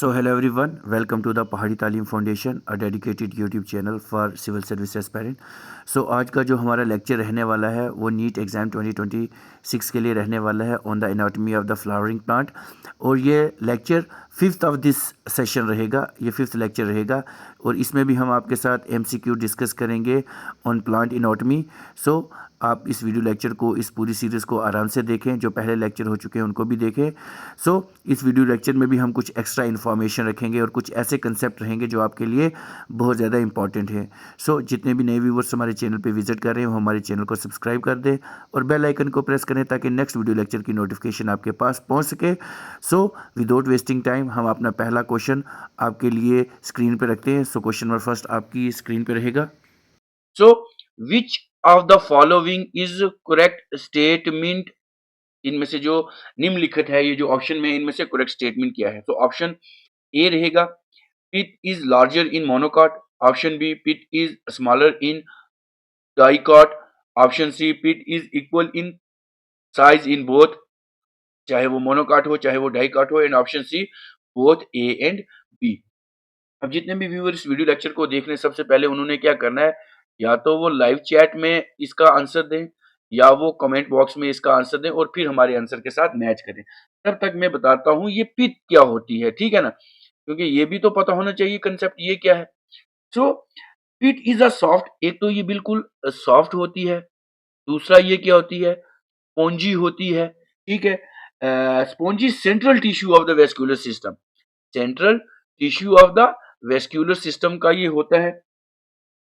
So hello everyone, welcome to the Pahadi Talim foundation, a dedicated YouTube channel for civil service aspirant. So आज का जो हमारा lecture रहने वाला है वो नीट एग्ज़ाम 2026 के लिए रहने वाला है on the anatomy of the flowering plant. और ये lecture fifth of this session रहेगा, ये फिफ्थ लेक्चर रहेगा और इसमें भी हम आपके साथ एमसीक्यू डिस्कस करेंगे ऑन प्लांट एनाटॉमी। सो आप इस वीडियो लेक्चर को, इस पूरी सीरीज़ को आराम से देखें, जो पहले लेक्चर हो चुके हैं उनको भी देखें। सो इस वीडियो लेक्चर में भी हम कुछ एक्स्ट्रा इन्फॉर्मेशन रखेंगे और कुछ ऐसे कंसेप्ट रहेंगे जो आपके लिए बहुत ज़्यादा इंपॉर्टेंट है। सो जितने भी नए व्यूवर्स हमारे चैनल पे विजिट कर रहे हैं वो हमारे चैनल को सब्सक्राइब कर दें और बेल आइकन को प्रेस करें ताकि नेक्स्ट वीडियो लेक्चर की नोटिफिकेशन आपके पास पहुंच सके। सो विदाउट वेस्टिंग टाइम हम अपना पहला क्वेश्चन आपके लिए स्क्रीन पर रखते हैं। सो क्वेश्चन नंबर फर्स्ट आपकी स्क्रीन पर रहेगा। So, which of the following is correct statement? इनमें से जो निम्नलिखित है, ये जो ऑप्शन में इनमें से करेक्ट स्टेटमेंट क्या है? तो ऑप्शन ए रहेगा pit is larger in monocot, option B pit is smaller in dicot, option C pit is equal in size in both, चाहे वो मोनोकॉट हो चाहे वो डाइकॉट हो, and option C both A and B. अब जितने भी व्यूअर्स वीडियो लेक्चर को देख रहे हैं, सबसे पहले उन्होंने क्या करना है, या तो वो लाइव चैट में इसका आंसर दें या वो कमेंट बॉक्स में इसका आंसर दें और फिर हमारे आंसर के साथ मैच करें। तब तक मैं बताता हूँ ये पिट क्या होती है, ठीक है ना, क्योंकि ये भी तो पता होना चाहिए कंसेप्ट ये क्या है। सो पिट इज अ सॉफ्ट, एक तो ये बिल्कुल सॉफ्ट होती है, दूसरा ये क्या होती है, स्पॉन्जी होती है, ठीक है। Spongy central tissue of the vascular system, central tissue of the vascular system का ये होता है,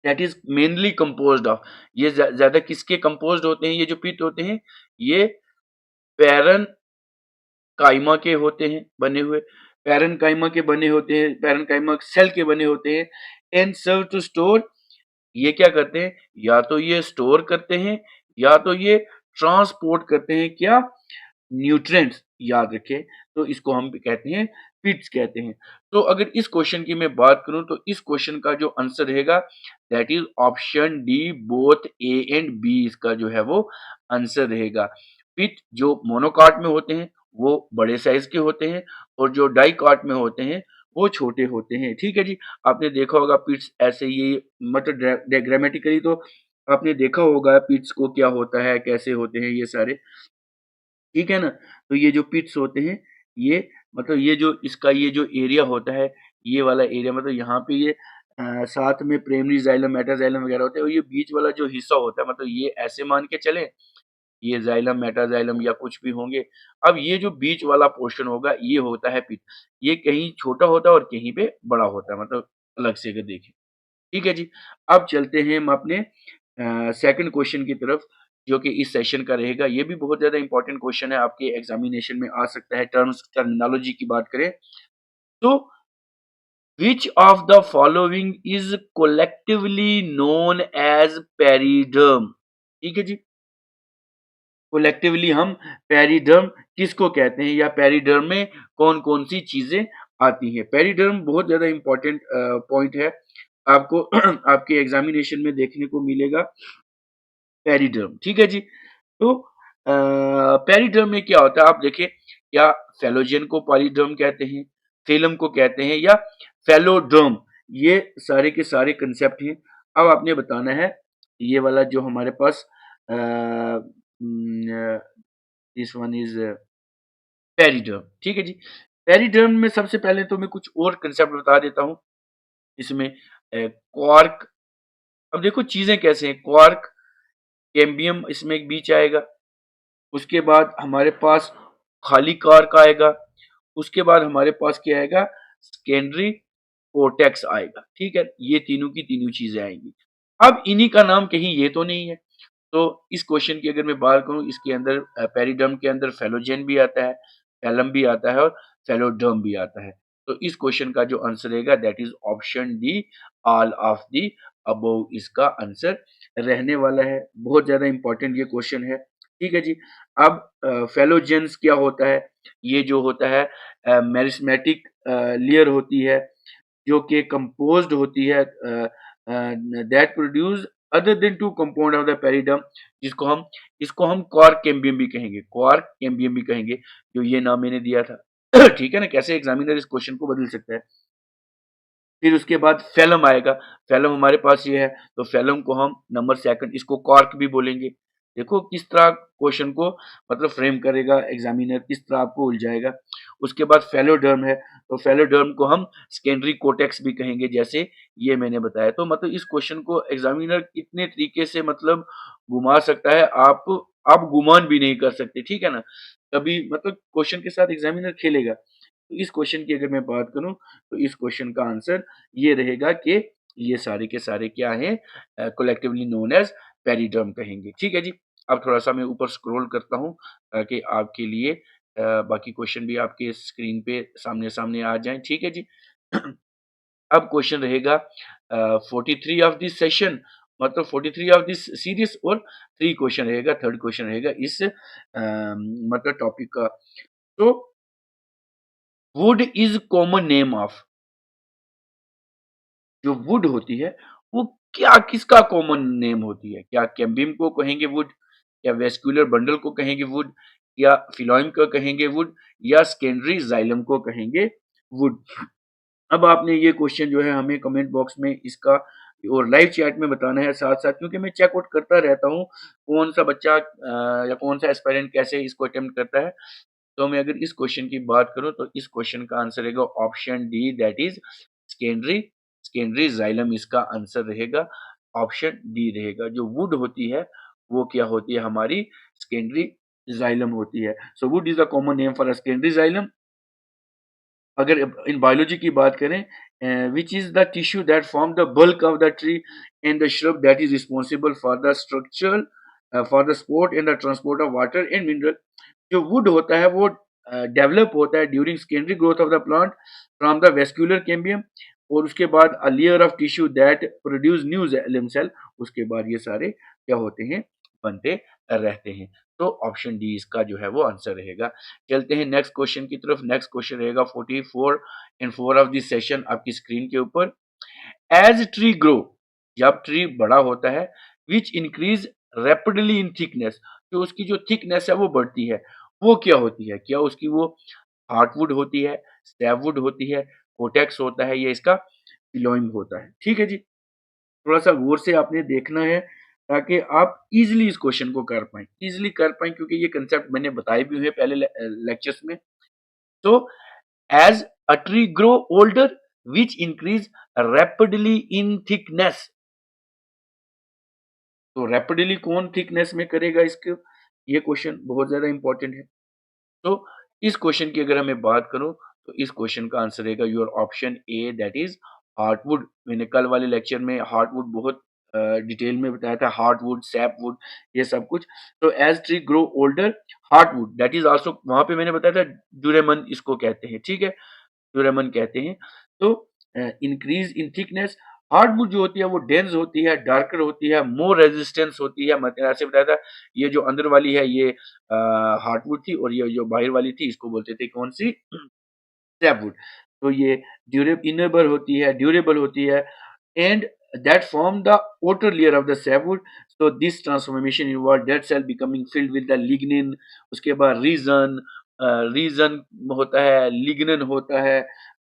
that is mainly composed of, ये ज्यादा किसके कंपोज्ड होते हैं, ये जो पित्त होते हैं ये पैरन काइमा के होते हैं बने हुए, पैरन काइमा के बने होते हैं, पैरन काइमा सेल के बने होते हैं, एंड सर्व टू स्टोर, ये क्या करते हैं, या तो ये स्टोर करते हैं या तो ये ट्रांसपोर्ट करते हैं, क्या, न्यूट्रिएंट्स, याद रखें। तो इसको हम कहते हैं पिट्स कहते हैं। तो अगर इस क्वेश्चन की मैं बात करूं तो इस क्वेश्चन का जो आंसर रहेगा that is option D, both A and B, इसका जो है वो आंसर रहेगा। पिट जो मोनोकॉट में होते हैं वो बड़े साइज के होते हैं और जो डाइकॉट में होते हैं वो छोटे होते हैं, ठीक है जी। आपने देखा होगा पिट्स ऐसे, ये मतलब ग्रामेटिकली तो आपने देखा होगा पिट्स को क्या होता है, कैसे होते हैं ये सारे, ठीक है ना। तो ये जो पिट्स होते हैं ये मतलब ये जो इसका ये जो एरिया होता है, ये वाला एरिया मतलब यहाँ पे ये साथ में प्राइमरी जाइलम मेटाजाइलम वगैरह होते हैं और ये बीच वाला जो हिस्सा होता है मतलब ये ऐसे मान के चले, ये जाइलम मेटाजाइलम या कुछ भी होंगे। अब ये जो बीच वाला पोर्शन होगा ये होता है पिट, ये कहीं छोटा होता है और कहीं पे बड़ा होता है, मतलब अलग से अगर देखें, ठीक है जी। अब चलते हैं हम अपने सेकंड क्वेश्चन की तरफ, जो कि इस सेशन का रहेगा। ये भी बहुत ज्यादा इंपॉर्टेंट क्वेश्चन है, आपके एग्जामिनेशन में आ सकता है। टर्मिनोलॉजी की बात करें तो which of the following is collectively known as periderm, ठीक है जी। कोलेक्टिवली हम पेरिडर्म किसको कहते हैं या पेरिडर्म में कौन कौन सी चीजें आती हैं। पेरिडर्म बहुत ज्यादा इंपॉर्टेंट पॉइंट है, आपको आपके एग्जामिनेशन में देखने को मिलेगा पेरिडर्म, ठीक है जी। तो पेरिडर्म में क्या होता है आप देखिए, या फेलोजियन को पेरिडर्म कहते हैं, फेलम को कहते हैं या फेलोडर्म, ये सारे के सारे कंसेप्ट हैं। अब आपने बताना है ये वाला जो हमारे पास दिस वन इज पेरिडर्म, ठीक है जी। पेरिडर्म में सबसे पहले तो मैं कुछ और कंसेप्ट बता देता हूँ इसमें। क्वार्क, अब देखो चीजें कैसे हैं, क्वार्क कैम्बियम इसमें एक बीच आएगा, उसके बाद हमारे पास खाली कार्क आएगा, उसके बाद हमारे पास क्या आएगा, सेकेंडरी कोर्टेक्स आएगा, ठीक है। ये तीनों की तीनों चीजें आएंगी। अब इन्हीं का नाम कहीं ये तो नहीं है, तो इस क्वेश्चन की अगर मैं बात करूं, इसके अंदर पेरिडर्म के अंदर फेलोजेन भी आता है, फैलम भी आता है और फेलोडर्म भी आता है। तो इस क्वेश्चन का जो आंसर रहेगा that is option D, all of the above, इसका आंसर रहने वाला है। बहुत ज्यादा इंपॉर्टेंट ये क्वेश्चन है, ठीक है जी। अब फेलोजेंस क्या होता है, ये जो होता है मेरिस्मेटिक लेयर होती है जो कि कंपोज्ड होती है that produce other than two compound of the periderm, जिसको हम इसको हम क्वार्क कैम्बियम भी कहेंगे, क्वार्क कैम्बियम भी कहेंगे, जो ये नाम मैंने दिया था। ठीक है ना, कैसे एग्जामिनर इस क्वेश्चन को बदल सकता है। फिर उसके बाद फेलम आएगा, फेलम हमारे पास ये है, तो फेलम को हम नंबर सेकंड, इसको कॉर्क भी बोलेंगे। देखो किस तरह क्वेश्चन को मतलब फ्रेम करेगा एग्जामिनर, किस तरह आपको उलझाएगा। उसके बाद फेलोडर्म है, तो फेलोडर्म को हम सेकेंडरी कोटेक्स भी कहेंगे, जैसे ये मैंने बताया। तो मतलब इस क्वेश्चन को एग्जामिनर कितने तरीके से मतलब घुमा सकता है, आप गुमान भी नहीं कर सकते, ठीक है ना। कभी मतलब क्वेश्चन के साथ एग्जामिनर खेलेगा। तो इस क्वेश्चन की अगर मैं बात करूं, तो इस क्वेश्चन का आंसर ये रहेगा कि ये सारे के सारे क्या हैं, कलेक्टिवली नोन एज पेरिडर्म कहेंगे, ठीक है जी। अब थोड़ा सा मैं ऊपर स्क्रॉल करता हूं ताकि आपके लिए बाकी क्वेश्चन भी आपके स्क्रीन पे सामने सामने आ जाएं, ठीक है जी। अब क्वेश्चन रहेगा 43 ऑफ दिस सेशन, मतलब 43 ऑफ दिस सीरीज, और 3 क्वेश्चन रहेगा, थर्ड क्वेश्चन रहेगा इस मतलब टॉपिक का। तो would is common name of, जो वुड होती है वो क्या किसका कॉमन नेम होती है? क्या कैम्बियम को कहेंगे वुड, या वेस्कुलर बंडल को कहेंगे वुड, या फिलोइम को कहेंगे वुड, या सेकेंडरी जाइलम को कहेंगे वुड? अब आपने ये क्वेश्चन जो है हमें कमेंट बॉक्स में इसका और लाइव चैट में बताना है साथ साथ, क्योंकि मैं चेकआउट करता रहता हूँ कौन सा बच्चा या कौन सा एस्पायरेंट कैसे इसको अटेम्प्ट करता है। तो मैं अगर इस क्वेश्चन की बात करूं, तो इस क्वेश्चन का आंसर रहेगा option D, that is secondary secondary xylem इसका आंसर रहेगा। ऑप्शन डी रहेगा। जो वुड होती है वो क्या होती है, हमारी सेकेंडरी जाइलम होती है। So would is the common name for secondary xylem. अगर इन बायोलॉजी की बात करें, which is the tissue that form the bulk of the tree and the shrub that is responsible for the structural for the support and the transport of water and mineral. जो would होता है वो develop होता है during secondary growth of the plant from the vascular cambium, और उसके बाद अ layer of tissue that produce new limb cell. उसके बाद ये सारे क्या होते हैं, बनते रहते हैं। तो ऑप्शन डी इसका जो है वो आंसर रहेगा। चलते हैं नेक्स्ट क्वेश्चन की तरफ। नेक्स्ट क्वेश्चन रहेगा 44 एंड 4 ऑफ दिस सेशन आपकी स्क्रीन के ऊपर। एज ट्री ग्रो, जब ट्री बड़ा होता है, विच इंक्रीज रैपिडली इन थिकनेस, तो उसकी जो थिकनेस है वो बढ़ती है, वो क्या होती है? क्या उसकी वो हार्टवुड होती है, सैपवुड होती है, कोटेक्स होता है, या इसका फिलोइम होता है? ठीक है जी, थोड़ा सा गौर से आपने देखना है ताकि आप इजीली इस क्वेश्चन को कर पाएं, इजीली कर पाएं, क्योंकि ये कंसेप्ट मैंने बताए भी हुए पहले लेक्चर्स में। तो as a tree grow older which increase rapidly in thickness, तो रैपिडली कौन थिकनेस में करेगा इसके, ये क्वेश्चन बहुत ज्यादा इंपॉर्टेंट है। तो इस क्वेश्चन की अगर मैं बात करूं, तो इस क्वेश्चन का आंसर रहेगा your option A, that is heartwood. मैंने कल वाले लेक्चर में हार्टवुड बहुत डिटेल में बताया था, हार्टवुड, सैपवुड, ये सब कुछ। तो as tree grow older, heartwood that is also, वहां पे मैंने बताया था ड्यूरेमन इसको कहते हैं, ठीक है, ड्यूरेमन कहते हैं। तो इंक्रीज इन थिकनेस, हार्डवुड जो होती है वो डेंस होती है, डार्कर होती है, मोर रेजिस्टेंस होती है। मैंने ऐसे बताया था, ये जो अंदर वाली है ये हार्डवुड थी, और ये जो बाहर वाली थी इसको बोलते थे कौन सी, सैपवुड। तो ये ड्यूरेबल होती है, ड्यूरेबल होती है, and that form the outer layer of the sapwood. So this transformation involved dead cell becoming filled with the lignin. उसके बाद रीजन, रीजन होता है, लिग्नन होता है,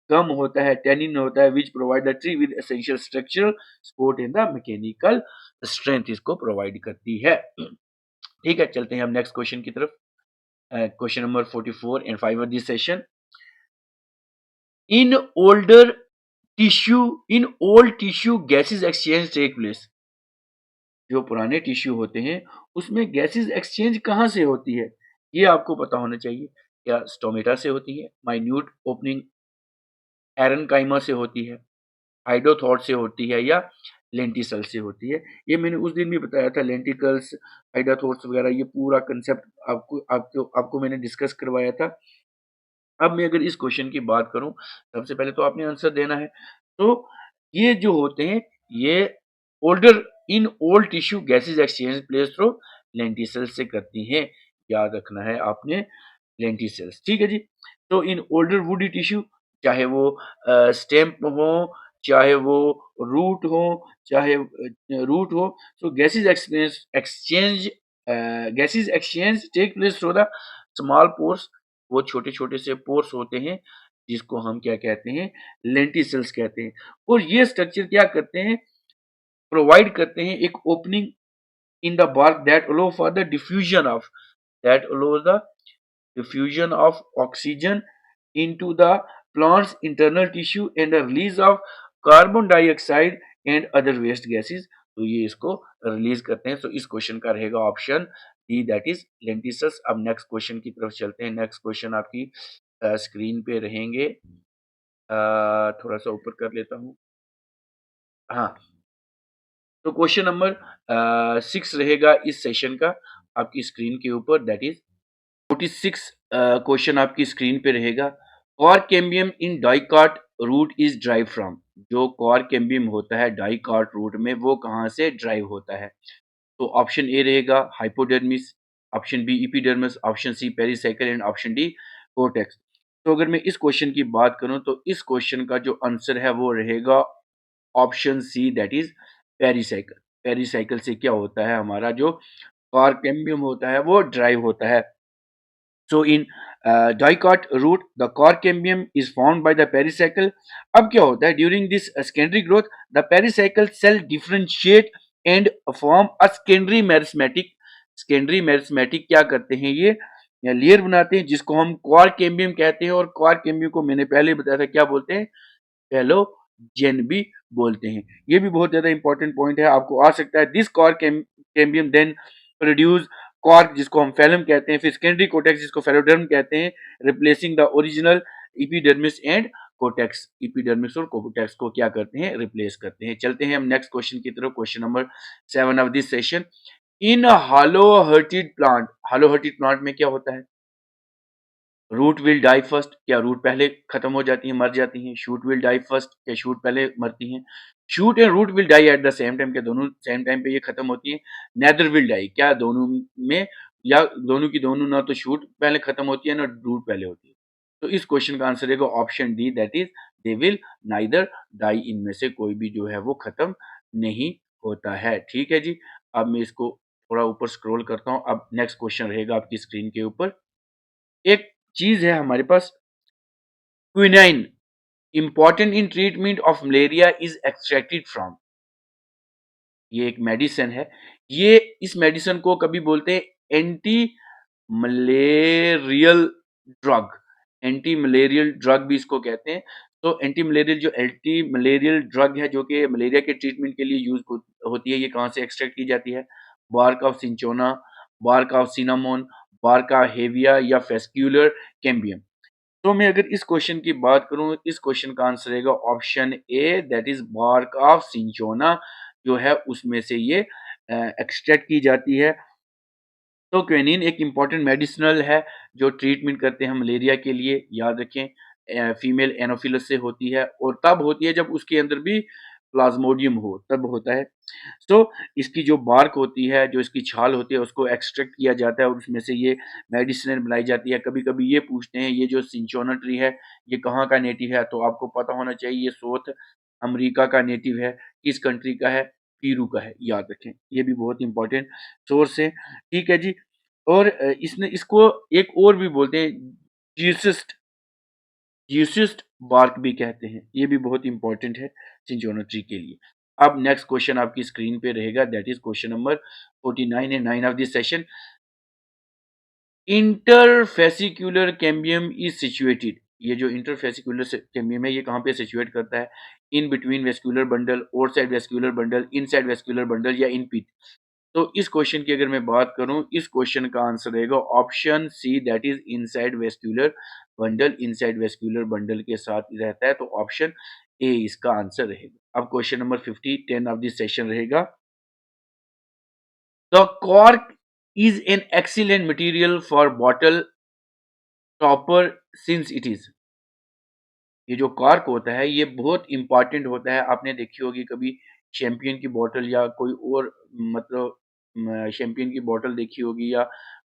गम होता है, टेनिन होता है, which provide the tree with essential structural support in the mechanical strength, इसको प्रोवाइड करती है। ठीक है, चलते हैं हम नेक्स्ट क्वेश्चन की तरफ। Question number 44 and 5 of this session. In older tissue, in old tissue gases exchange take place, जो पुराने टिश्यू होते हैं उसमें गैसेस एक्सचेंज कहाँ से होती है, ये आपको पता होना चाहिए। क्या स्टोमेटा से होती है, माइन्यूट ओपनिंग एरनकाइमा से होती है, हाइड्रोथॉट से होती है, या लेंटिसल से होती है? ये मैंने उस दिन भी बताया था, लेंटिकल्स, हाइड्रोथॉट्स वगैरह, ये पूरा कंसेप्ट आपको मैंने डिस्कस करवाया था। अब मैं अगर इस क्वेश्चन की बात करूं, सबसे पहले तो आपने आंसर देना है। तो ये जो होते हैं, ये ओल्डर, इन old tissue gases exchange place through lenticels से करती हैं, याद रखना है आपने, लेंटिसेल्स, ठीक है जी। तो इन ओल्डर वुडी टिश्यू, चाहे वो स्टेम हो, चाहे वो रूट हो, चाहे रूट हो, so gases exchange take place through the small pores, वो छोटे-छोटे से पोर्स होते हैं जिसको हम क्या कहते हैं, लेंटिसल्स कहते हैं। और ये स्ट्रक्चर क्या करते हैं, प्रोवाइड करते हैं एक opening in the bark that allow for the diffusion of oxygen into the plant's internal tissue and the release of carbon dioxide and other waste gases। तो ये इसको रिलीज करते हैं। तो इस क्वेश्चन का रहेगा ऑप्शन डी, दैट इज लेंटिसस। अब नेक्स्ट क्वेश्चन की तरफ चलते हैं। नेक्स्ट क्वेश्चन आपकी स्क्रीन पे रहेंगे। थोड़ा सा ऊपर कर लेता हूँ। हाँ, तो क्वेश्चन नंबर 6 रहेगा इस सेशन का आपकी स्क्रीन के ऊपर, दैट इज 46 क्वेश्चन आपकी स्क्रीन पे रहेगा। Cork cambium in dicot root is derive from. जो कॉर कैम्बियम होता है डाइकाट रूट में, वो कहाँ से ड्राइव होता है? तो ऑप्शन ए रहेगा hypodermis, option B epidermis, option C pericycle and option D cortex. तो अगर मैं इस क्वेश्चन की बात करूं तो इस क्वेश्चन का जो आंसर है वो रहेगा option C, that is pericycle. Pericycle से क्या होता है, हमारा जो कॉर कैम्बियम होता है वो ड्राइव होता है। So in dicot root, the core cambium is formed by the pericycle। अब क्या होता है, during this secondary growth, the pericycle cell differentiate and form a secondary meristematic। secondary meristematic क्या करते हैं, ये लेयर बनाते हैं जिसको हम कॉर कैम्बियम कहते हैं। और कॉर कैम्बियम को मैंने पहले बताया था क्या बोलते हैं, हेलोजेन भी बोलते हैं। ये भी बहुत ज्यादा इंपॉर्टेंट पॉइंट है, आपको आ सकता है। This cork cambium then produce cork जिसको हम फेलम कहते हैं, फिर सेकेंडरी कोटेक्स जिसको फेलोडर्म कहते हैं, replacing the original epidermis and cortex. Epidermis और कोटेक्स को क्या करते हैं, रिप्लेस करते हैं। चलते हैं हम नेक्स्ट क्वेश्चन की तरफ, question number 7 of this session. In hollow hearted plant, hollow hearted plant में क्या होता है, रूट विल डाई फर्स्ट, क्या रूट पहले खत्म हो जाती है, मर जाती हैं? शूट विल डाई फर्स्ट, क्या शूट पहले मरती हैं? Shoot and root will die at the same time, क्या दोनों सेम टाइम पे ये खत्म होती है? नेदर विल डाई, क्या दोनों में, या दोनों की दोनों, ना तो शूट पहले खत्म होती है ना रूट पहले होती है। तो इस क्वेश्चन का आंसर रहेगा option D, that is they will neither die. इनमें से कोई भी जो है वो खत्म नहीं होता है। ठीक है जी, अब मैं इसको थोड़ा ऊपर स्क्रॉल करता हूँ। अब नेक्स्ट क्वेश्चन रहेगा आपकी स्क्रीन के ऊपर। एक चीज है हमारे पास, quinine important in treatment of malaria is extracted from. ये एक मेडिसिन है। ये इस मेडिसिन को कभी बोलते हैं anti malarial drug. Anti malarial drug भी इसको कहते हैं। तो एंटी मलेरियल, जो एंटी मलेरियल ड्रग है जो कि मलेरिया के ट्रीटमेंट के लिए यूज होती है, ये कहाँ से एक्सट्रैक्ट की जाती है? Bark of cinchona, bark of cinnamon, bark of hevea या फेस्क्यूलर कैम्बियम। तो मैं अगर इस क्वेश्चन की बात करूं, इस क्वेश्चन का आंसर रहेगा option A, that is bark of cinchona जो है उसमें से ये एक्सट्रैक्ट की जाती है। तो क्विनिन एक इम्पॉर्टेंट मेडिसिनल है जो ट्रीटमेंट करते हैं मलेरिया के लिए। याद रखें फीमेल एनोफिलस से होती है और तब होती है जब उसके अंदर भी प्लाज्मोडियम हो, तब होता है। तो इसकी जो बार्क होती है, जो इसकी छाल होती है, उसको एक्सट्रैक्ट किया जाता है और उसमें से ये मेडिसिन बनाई जाती है। कभी कभी ये पूछते हैं ये जो सिंचोना ट्री है ये कहाँ का नेटिव है, तो आपको पता होना चाहिए ये साउथ अमेरिका का नेटिव है। किस कंट्री का है? पीरू का है, याद रखें। ये भी बहुत इंपॉर्टेंट सोर्स है। ठीक है जी। और इसने इसको एक और भी बोलते हैं, जियोसिस्ट, जियोसिस्ट बार्क भी कहते हैं। ये भी बहुत इंपॉर्टेंट है सिंचोना ट्री के लिए। अब नेक्स्ट क्वेश्चन आपकी स्क्रीन पे रहेगा, that is question number 49 and 9 of this session. Interfascicular cambium is situated. ये जो इंटरफेसिक्यूलर कैम्बियम है ये कहाँ पे सिचुएट करता है? इन बिटवीन वेस्क्यूलर बंडल, और साइड वेस्क्यूलर बंडल, इन साइड वेस्क्यूलर बंडल या इन पीथ। तो इस क्वेश्चन की अगर मैं बात करूं, इस क्वेश्चन का आंसर रहेगा option C, that is inside vascular bundle. Inside vascular bundle के साथ रहता है, तो ऑप्शन ए इसका आंसर रहेगा। अब question number 50 10 of this session रहेगा। The cork is an excellent material for bottle topper since it is. ये जो कॉर्क होता है ये बहुत इंपॉर्टेंट होता है। आपने देखी होगी कभी शैंपियन की बोतल या कोई और, मतलब शैंपियन की बोतल देखी होगी या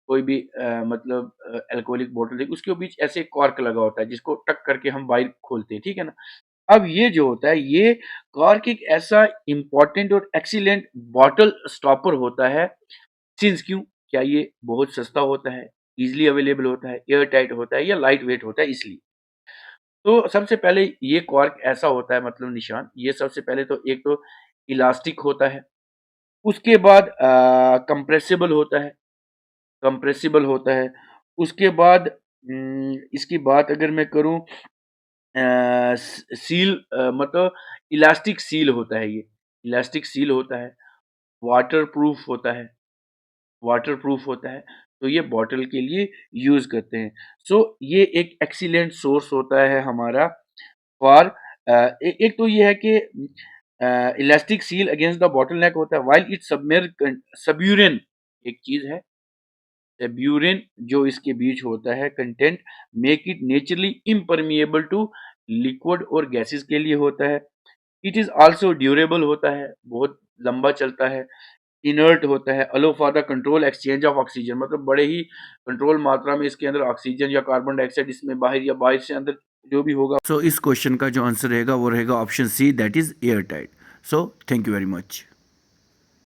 कोई भी मतलब अल्कोहलिक बोतल देखी, उसके बीच ऐसे कॉर्क लगा होता है जिसको टक करके हम बाहर खोलते हैं, ठीक है ना। अब ये जो होता है ये कॉर्क एक ऐसा इंपॉर्टेंट और एक्सीलेंट बॉटल स्टॉपर होता है। सिंस क्यों? क्या ये बहुत सस्ता होता है? ईज़िली अवेलेबल होता है, एयर टाइट होता है या लाइट वेट होता है इसलिए। तो सबसे पहले ये कॉर्क ऐसा होता है मतलब निशान, ये सबसे पहले तो एक तो इलास्टिक होता है, उसके बाद कंप्रेसिबल होता है, उसके बाद इसकी बात अगर मैं करूँ सील मतलब इलास्टिक सील होता है ये, इलास्टिक सील होता है, वाटरप्रूफ होता है वाटरप्रूफ होता है, तो ये बॉटल के लिए यूज़ करते हैं। सो ये एक एक्सीलेंट सोर्स होता है हमारा फॉर एक तो ये है कि elastic seal against the bottleneck होता है व्हाइल इट सबयूरेन एक चीज़ है, सबयूरेन जो इसके बीच होता है content make it naturally impermeable to liquid और गैसेस के लिए होता है। इट इज़ आल्सो ड्यूरेबल होता है, बहुत लंबा चलता है। इनर्ट होता है, allow for the control exchange of oxygen मतलब बड़े ही कंट्रोल मात्रा में इसके अंदर ऑक्सीजन या कार्बन डाइऑक्साइड इसमें बाहर या बाहर से अंदर जो भी होगा। सो इस क्वेश्चन का जो आंसर रहेगा वो रहेगा option C, that is airtight. So thank you very much.